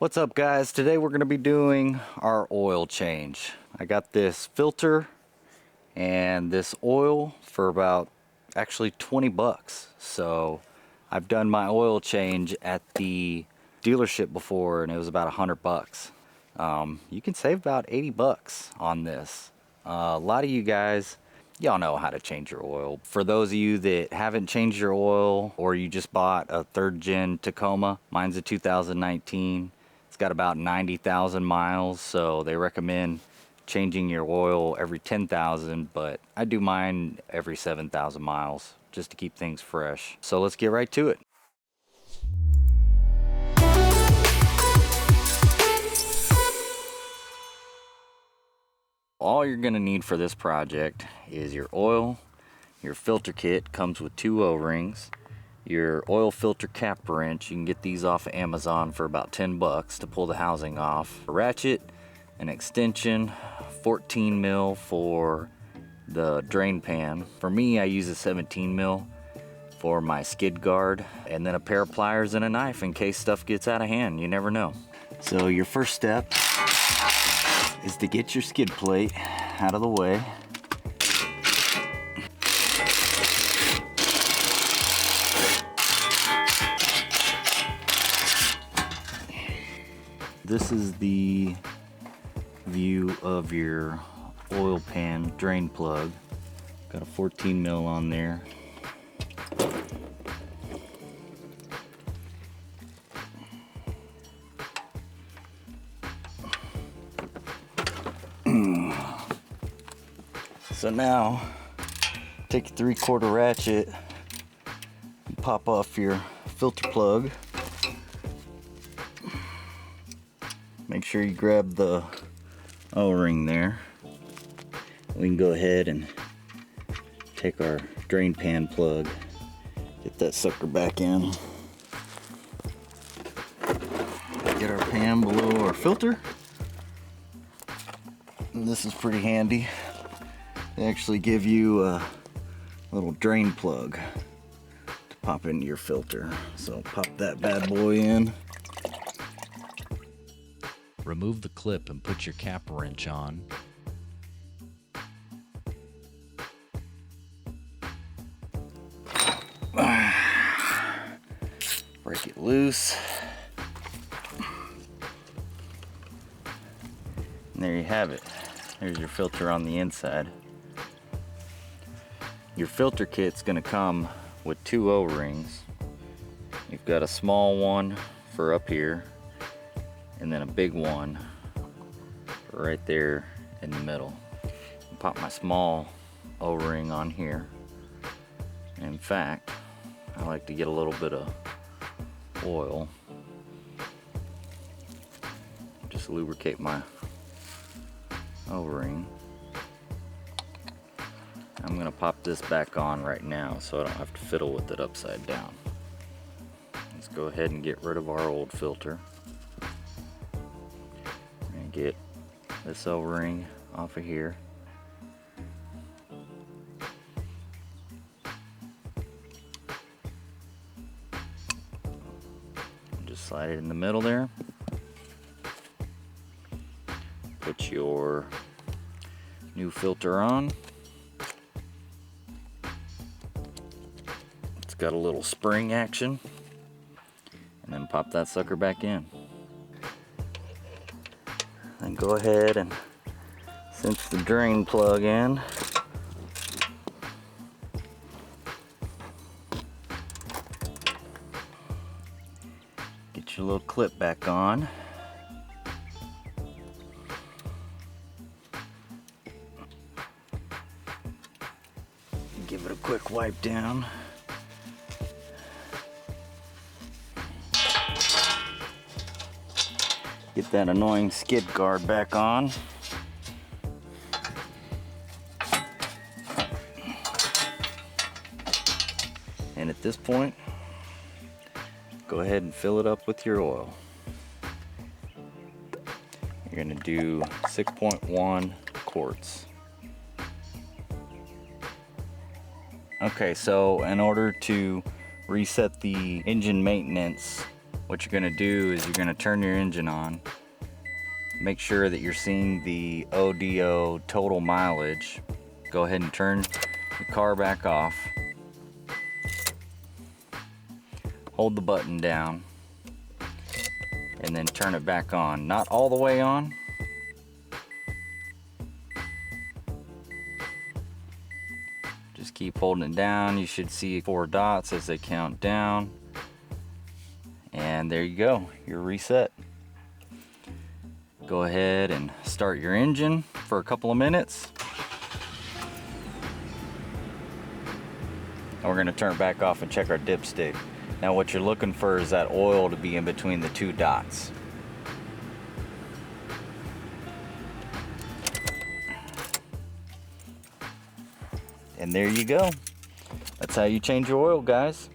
What's up guys? Today we're going to be doing our oil change. I got this filter and this oil for about actually 20 bucks. So I've done my oil change at the dealership before and it was about 100 bucks. You can save about 80 bucks on this. A lot of you guys, y'all know how to change your oil. For those of you that haven't changed your oil or you just bought a 3rd gen Tacoma, mine's a 2019. It's got about 90,000 miles, so they recommend changing your oil every 10,000, but I do mine every 7,000 miles just to keep things fresh. So let's get right to it. All you're gonna need for this project is your oil, your filter kit comes with 2 O-rings, your oil filter cap wrench. You can get these off of Amazon for about 10 bucks to pull the housing off. A ratchet, an extension, 14 mil for the drain pan. For me, I use a 17 mil for my skid guard, and then a pair of pliers and a knife in case stuff gets out of hand. You never know. So your first step is to get your skid plate out of the way. This is the view of your oil pan drain plug. Got a 14 mil on there. So now, take your 3/4 ratchet and pop off your filter plug. Make sure you grab the O-ring there. We can go ahead and take our drain pan plug, get that sucker back in. Get our pan below our filter. And this is pretty handy. They actually give you a little drain plug to pop into your filter. So pop that bad boy in. Remove the clip and put your cap wrench on. Break it loose. And there you have it. There's your filter on the inside. Your filter kit's gonna come with 2 O-rings. You've got a small one for up here, and then a big one right there in the middle. Pop my small O-ring on here. In fact, I like to get a little bit of oil. Just lubricate my O-ring. I'm gonna pop this back on right now so I don't have to fiddle with it upside down. Let's go ahead and get rid of our old filter. And get this O-ring off of here. Just slide it in the middle there. Put your new filter on. It's got a little spring action. And then pop that sucker back in. Then go ahead and cinch the drain plug in. Get your little clip back on. Give it a quick wipe down. Get that annoying skid guard back on. And at this point, go ahead and fill it up with your oil. You're gonna do 6.1 quarts. Okay, so in order to reset the engine maintenance what you're gonna do is you're gonna turn your engine on. Make sure that you're seeing the ODO total mileage. Go ahead and turn the car back off. Hold the button down and then turn it back on. Not all the way on. Just keep holding it down. You should see 4 dots as they count down. And there you go, you're reset. Go ahead and start your engine for a couple of minutes. And we're gonna turn it back off and check our dipstick. Now what you're looking for is that oil to be in between the 2 dots. And there you go. That's how you change your oil, guys.